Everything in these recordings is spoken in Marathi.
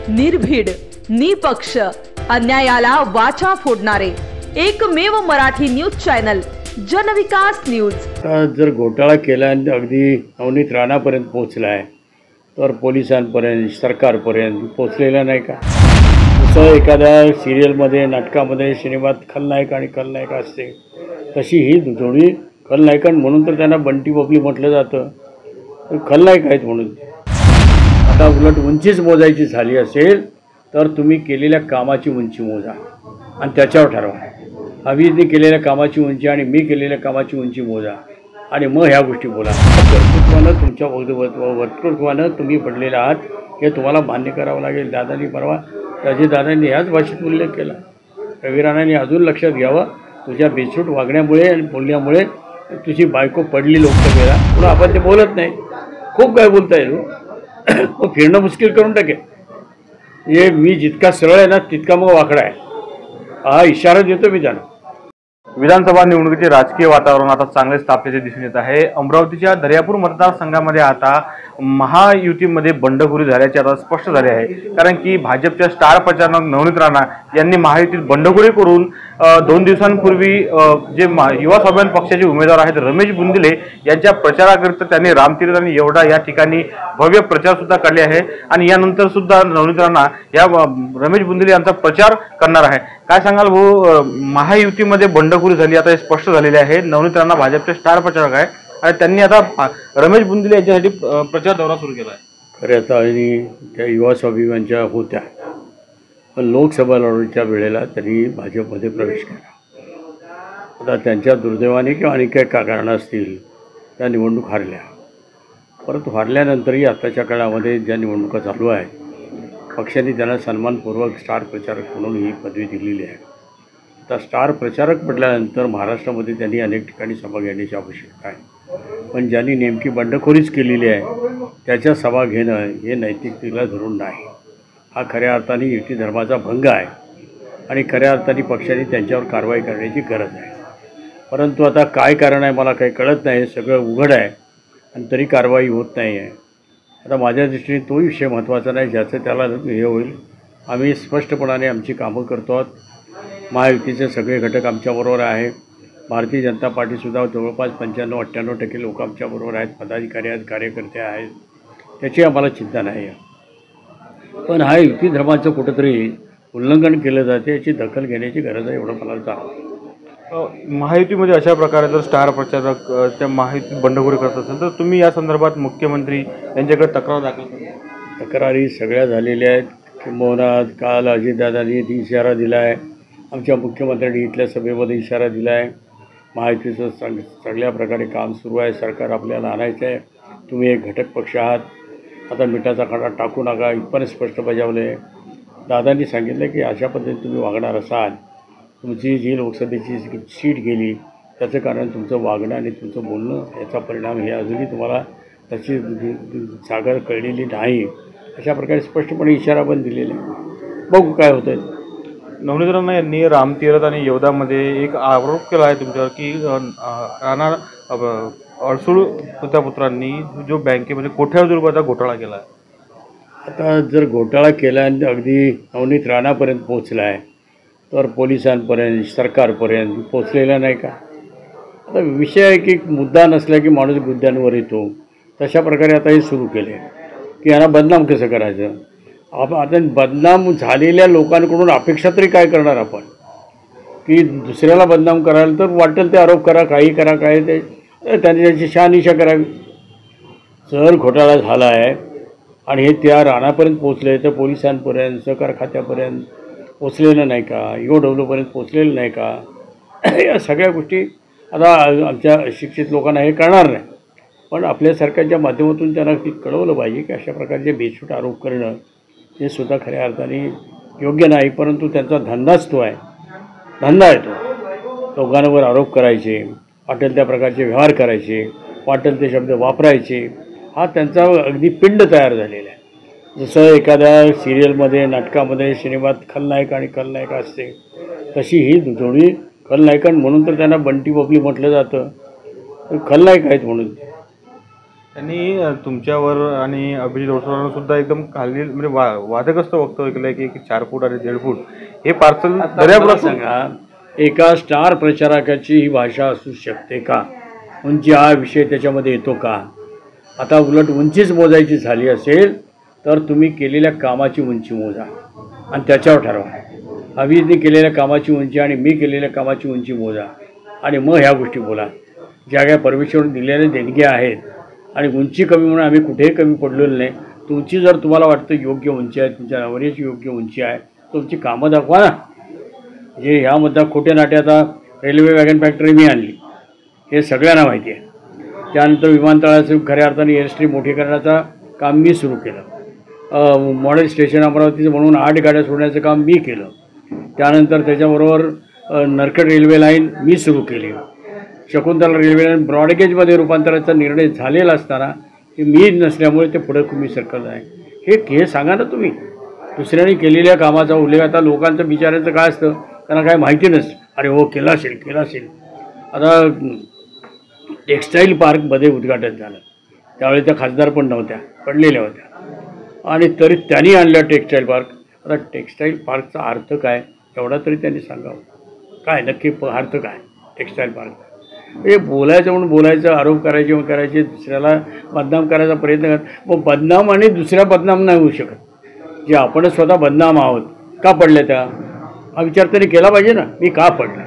निर्भीड, निपक्ष, अन्यायाला वाचा फोडणारे एकमेव मराठी न्यूज चॅनल जनविकास न्यूज। जर घोटाळा केला आणि अगदी नवनीत राणापर्यंत पोहोचलाय तर पोलिसांपर्यंत सरकारपर्यंत पोहोचलेला नाही का? जसं एखाद्या सिरियलमध्ये नाटकामध्ये सिनेमात खलनायक आणि खलनायक असते तशी ही दोन्ही खलनायकन म्हणून तर त्यांना बंटी बबली म्हटलं जातं, खलनायक आहेत म्हणून। आता उलट उंचीच मोजायची झाली असेल तर तुम्ही केलेल्या कामाची उंची मोजा आणि त्याच्यावर ठरवा। अभिजितने केलेल्या कामाची उंची आणि मी केलेल्या कामाची उंची मोजा आणि मग ह्या गोष्टी बोला। कर्तृत्वानं तुमच्या वक्तृत्वानं तुम्ही पडलेला आहात हे तुम्हाला मान्य करावं लागेल। दादांनी परवा दादांनी ह्याच भाषेत उल्लेख केला। रवी राणांनी अजून लक्षात घ्यावं, तुझ्या बेछूट वागण्यामुळे आणि बोलण्यामुळे तुझी बायको पडली लोकसभेला, पुन्हा आपण ते बोलत नाही। खूप काय बोलता येईल, मग फिरणं मुश्किल करून टाकेल। हे मी जितका सरळ आहे ना तितका मग वाकडा आहे, हा इशारा देतो मी त्यांना। विधानसभा निवडणुकीचे राजकीय वातावरण आता चांगलेच तापल्याचे दिसून येत आहे। अमरावतीच्या दर्यापूर मतदारसंघामध्ये आता महायुतीमध्ये बंडखोरी झाल्याचे आता स्पष्ट झाले आहे, कारण की भाजपच्या स्टार प्रचारक नवनीत राणा यांनी महायुतीत बंडखोरी करून 2 दिवसांपूर्वी जे युवा स्वाभिमान पक्षाचे उमेदवार आहेत रमेश बुंदिले यांच्या प्रचाराकरिता त्यांनी रामतीर्थ आणि येवडा या ठिकाणी भव्य प्रचार सुद्धा काढले आहे आणि यानंतर सुद्धा नवनीत राणा या रमेश बुंदिले यांचा प्रचार करणार आहे। काय सांगाल भाऊ, महायुतीमध्ये बंडखोरी झाली आता हे स्पष्ट झालेले आहे। नवनीत राणा भाजपचे स्टार प्रचारक आहे आणि त्यांनी आता रमेश बुंदिले यांच्यासाठी प्रचार दौरा सुरू केला आहे। खरं आता आणि त्या युवा स्वाभिमानच्या होत्या, पण लोकसभा लढवण्याच्या वेळेला त्यांनी भाजपमध्ये प्रवेश केला। आता त्यांच्या दुर्दैवाने किंवा आणि काही कारण असतील त्या निवडणूक हारल्या, परंतु हारल्यानंतरही आत्ताच्या काळामध्ये ज्या निवडणुका चालू आहेत पक्षाने त्यांना सन्मानपूर्वक स्टार प्रचारक म्हणून ही पदवी दिलेली आहे। आता स्टार प्रचारक म्हटल्यानंतर महाराष्ट्रामध्ये त्यांनी अनेक ठिकाणी सभा घेण्याची आवश्यकता आहे, पण ज्यांनी नेमकी बंडखोरीच केलेली आहे त्याच्या सभा घेणं हे नैतिकतेला धरून नाही। हा खऱ्या अर्थाने युती धर्माचा भंग आहे आणि खऱ्या अर्थाने पक्षाने त्यांच्यावर कारवाई करण्याची गरज आहे। परंतु आता काय कारण आहे मला काही कळत नाही, सगळं उघड आहे आणि तरी कारवाई होत नाही आहे। आता माझ्या दृष्टीने तो विषय महत्त्वाचा नाही, ज्याचं त्याला हे होईल। आम्ही स्पष्टपणाने आमची कामं करतो आहोत। महायुतीचे सगळे घटक आमच्याबरोबर आहे। भारतीय जनता पार्टीसुद्धा जवळपास 95-98% लोक आमच्याबरोबर आहेत, पदाधिकारी आहेत, कार्यकर्ते आहेत, त्याची आम्हाला चिंता नाही आहे। पण हा युती धर्माचं कुठंतरी उल्लंघन केलं जाते, याची दखल घेण्याची गरज आहे एवढं मला जाणवतं। महायुतीमध्ये अशा प्रकारे जर स्टार प्रचारक त्या महायुतीत बंडखोरी करत असेल तर तुम्ही या संदर्भात मुख्यमंत्री यांच्याकडे तक्रार दाखल करा। तक्रारी सगळ्या झालेल्या आहेत, किंबहुना काल अजितदादांनी इशारा दिला आहे, आमच्या मुख्यमंत्र्यांनी इथल्या सभेमध्ये इशारा दिला आहे। महायुतीचं सगळ्या प्रकारे काम सुरू आहे, सरकार आपल्याला आणायचं आहे, तुम्ही एक घटक पक्ष आहात, आता मिठाचा खडा टाकू नका, इथपर्यंत स्पष्ट बजावले। दादांनी सांगितलं की अशा पद्धतीने तुम्ही वागणार असाल, तुमची जी लोकसभेची सीट गेली त्याचं कारण तुमचं वागणं आणि तुमचं बोलणं, याचा परिणाम हे अजूनही तुम्हाला त्याची सागर कळलेली नाही, अशा प्रकारे स्पष्टपणे इशारा पण दिलेला आहे। बघू काय होतं आहे। नवनीत राणा यांनी रामतीर्थ आणि येवदामध्ये एक आरोप केला आहे तुमच्यावर की राणा अडसूळ पुत्रांनी जो बँकेमध्ये कोट्यावधी रुपयाचा घोटाळा केला आहे। आता जर घोटाळा केला आणि अगदी नवनीत राणापर्यंत पोहोचला आहे तर पोलिसांपर्यंत सरकारपर्यंत पोचलेला नाही का? आता विषय आहे की मुद्दा नसला की माणूस मुद्द्यांवर येतो, तशा प्रकारे आता हे सुरू केले की यांना बदनाम कसं करायचं। आता बदनाम झालेल्या लोकांकडून अपेक्षा तरी काय करणार आपण, की दुसऱ्याला बदनाम करायला तर वाटेल ते आरोप करा, काही करा, काय ते त्यांनी त्याची शहानिशा करावी। जर घोटाळा झाला आहे आणि हे त्या राणापर्यंत पोचले तर पोलिसांपर्यंत सहकार खात्यापर्यंत पोचलेलं नाही का, EOWपर्यंत पोचलेलं नाही का? या सगळ्या गोष्टी आता आमच्या शिक्षित लोकांना हे कळणार नाही, पण आपल्या सरकारच्या माध्यमातून त्यांना कळवलं पाहिजे की अशा प्रकारचे बेछूट आरोप करणं हे सुद्धा खऱ्या अर्थाने योग्य नाही। परंतु त्यांचा धंदाच तो आहे, धंदा आहे तो, लोकांवर आरोप करायचे, वाटेल त्या प्रकारचे व्यवहार करायचे, वाटेल ते शब्द वापरायचे, हा त्यांचा अगदी पिंड तयार झालेला आहे। जसं एखाद्या सिरियलमध्ये नाटकामध्ये सिनेमात खलनायक आणि खलनायक असते तशी ही दोन्ही खलनायकन म्हणून तर त्यांना बंटी बबली म्हटलं जातं, खलनायक आहेत म्हणून। त्यांनी तुमच्यावर आणि अभिजित अडसूळांवर सुद्धा एकदम खाली म्हणजे वादग्रस्त वक्तव्य केलं की 4 फूट आणि 1.5 फूट हे पार्सल दर्यापुरात सांगा, एका स्टार प्रचारकाची ही भाषा असू शकते का? उंची हा विषय त्याच्यामध्ये येतो का? आता उलट उंचीच मोजायची झाली असेल तर तुम्ही केलेल्या कामाची उंची मोजा आणि त्याच्यावर ठरवा. अभिजितने केलेल्या कामाची उंची आणि मी केलेल्या कामाची उंची मोजा आणि मग ह्या गोष्टी बोला. ज्या काय परमेश्वराने दिलेल्या देणग्या आहेत आणि उंची कमी म्हणून आम्ही कुठेही कमी पडलेलो नाही. तुमची जर तुम्हाला वाटतं योग्य उंची आहे, तुमच्या नवऱ्याची योग्य उंची आहे, तुमची कामं दाखवा ना. जे ह्यामध्ये खोटे नाटे, आता रेल्वे वॅगन फॅक्टरी मी आणली हे सगळ्यांना माहिती आहे. त्यानंतर विमानतळाचं खऱ्या अर्थाने एअरस्ट्रीम मोठी करण्याचं काम मी सुरू केलं. मॉडेल स्टेशन अमरावतीचं म्हणून 8 गाड्या सोडण्याचं काम मी केलं. त्यानंतर त्याच्याबरोबर नरकट रेल्वे लाईन मी सुरू केली. शकुंतला रेल्वे लाईन ब्रॉडगेजमध्ये रूपांतराचा निर्णय झालेला असताना हे मी नसल्यामुळे ते पुढे मी सरकलं आहे. हे सांगा ना तुम्ही. दुसऱ्यांनी केलेल्या कामाचा उल्लेख. आता लोकांचं बिचारायचं काय असतं, त्यांना काय माहिती नसतं. अरे हो, केला असेल. आता टेक्स्टाईल पार्कमध्ये उद्घाटन झालं त्यावेळी त्या खासदार पण नव्हत्या, पडलेल्या होत्या आणि तरी त्यांनी आणलं टेक्स्टाईल पार्क. आता टेक्स्टाईल पार्कचा अर्थ काय एवढा तरी त्यांनी सांगावं. काय नक्की अर्थ काय टेक्स्टाईल पार्क? हे बोलायचं म्हणून बोलायचं, आरोप करायचे, दुसऱ्याला बदनाम करायचा प्रयत्न करत. मग बदनाम आणि दुसऱ्या बदनाम नाही होऊ शकत. जे आपण स्वतः बदनाम आहोत का पडल्या त्या हा विचार तरी केला पाहिजे ना. मी का पडलं,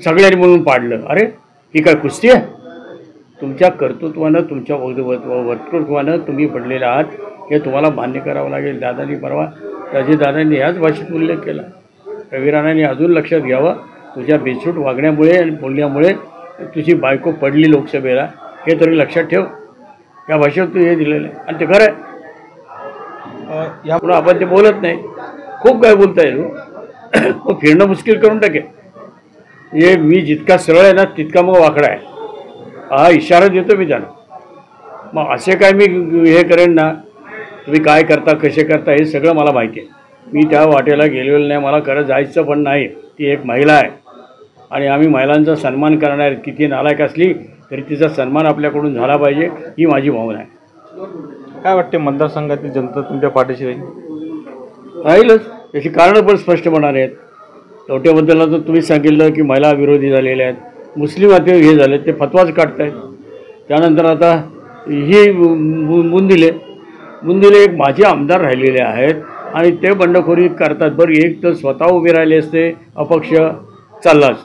सगळ्यांनी म्हणून पाडलं. अरे ही काय कुस्ती आहे? तुमच्या कर्तृत्वानं, तुमच्या वक्तृत्वानं तुम्ही पडलेले आहात हे तुम्हाला मान्य करावं लागेल. दादांनी परवा दादांनी ह्याच भाषेत उल्लेख केला. रवी राणांनी अजून लक्षात घ्यावं, तुझ्या बेछूट वागण्यामुळे आणि बोलण्यामुळे तुझी बायको पडली लोकसभेला, हे तरी लक्षात ठेव. या भाषेत तू हे दिलेलं आहे आणि ते खरं आहे. यापुढं आपण ते बोलत नाही. खूप काय बोलता येईल, तो फिरणं मुश्किल करून टाकेल. हे मी जितका सरळ आहे ना तितका मग वाकडा आहे. हा इशारा देतो मी त्यांना. मग असे काय मी हे करेन ना, तुम्ही काय करता, कसे करता हे सगळं मला माहिती आहे. मी त्या वाटेला गेलेलं नाही, मला खरं जायचं पण नाही. ती एक महिला आहे आणि आम्ही महिलांचा सन्मान करणार. किती नालायक असली तरी तिचा सन्मान आपल्याकडून झाला पाहिजे, ही माझी भावना आहे. काय वाटते, मतदारसंघातील जनता तुमच्या पाठीशी राहीलच. याची कारणं पण स्पष्टपणाने आहेत. लवट्याबद्दल तर तुम्ही सांगितलं की महिला विरोधी झालेल्या आहेत, मुस्लिम आता हे झाले, ते फतवाच काढत आहेत. त्यानंतर आता ही मुंदिले एक माझे आमदार राहिलेले आहेत आणि ते बंडखोरी करतात. बरं, एक तर स्वतः उभे राहिले असते, अपक्ष चाललाच,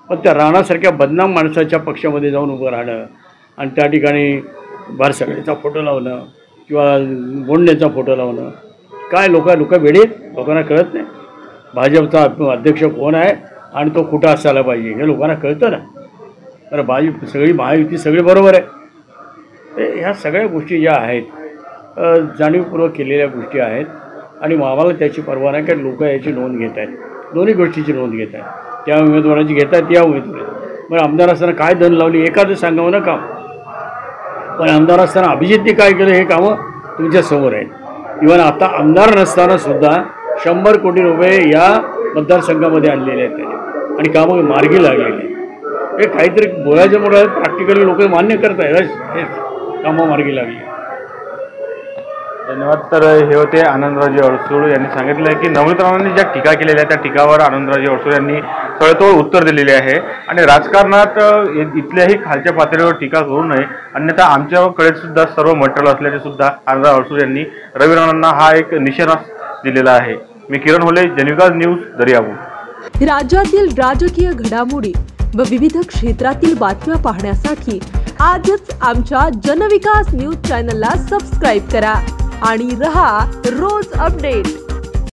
पण त्या राणासारख्या बदनाम माणसाच्या पक्षामध्ये जाऊन उभं राहणं आणि त्या ठिकाणी बारसगळेचा फोटो लावणं किंवा बोंडेचा फोटो लावणं, काय लोक वेडे, लोकांना कळत नाही. भाजपचा अध्यक्ष कोण आहे आणि तो कुठं असायला पाहिजे हे लोकांना कळतं ना. तर भाजप सगळी महायुती सगळी बरोबर आहे. ह्या सगळ्या गोष्टी ज्या आहेत जाणीवपूर्वक केलेल्या गोष्टी आहेत आणि आम्हाला त्याची पर्वा नाही, कारण लोक याची नोंद घेत आहेत. दोन्ही गोष्टीची नोंद घेत आहेत. त्या उमेदवाराची घेत आहेत, या उमेदवाराची. मग आमदार असताना काय धन लावली एखादं सांगावं ना काम. पण आमदार असताना अभिजितने काय केलं हे कामं तुमच्यासमोर आहेत. इव्हन आता आमदार नसताना सुद्धा 100 कोटी रुपये या मतदारसंघामध्ये आणलेले आहेत त्याने आणि कामं मार्गी लागलेली आहेत. हे काहीतरी बोलायचं म्हणून प्रॅक्टिकली लोक मान्य करत आहेत, हे कामं मार्गी लागली. धन्यवाद. तर हे होते आनंदराजे अडसूळ यांनी सांगितलं आहे की नवनीत राणांनी ज्या टीका केलेल्या आहेत त्या टीकावर आनंदराजे अडसूळ यांनी सळतोड उत्तर दिलेले आहे आणि राजकारणात इथल्याही खालच्या पातळीवर टीका करू नये, अन्यथा आमच्याकडे सुद्धा सर्व मटेरियल असल्याचे सुद्धा आनंदराजे अडसूळ यांनी रवी राणांना हा एक निशाणा दिलेला आहे. मी किरण होले, जनविकास न्यूज, दर्यापूर. राज्यातील राजकीय घडामोडी व विविध क्षेत्रातील बातम्या पाहण्यासाठी आजच आमच्या जनविकास न्यूज चॅनलला सबस्क्राईब करा आणि रहा रोज अपडेट.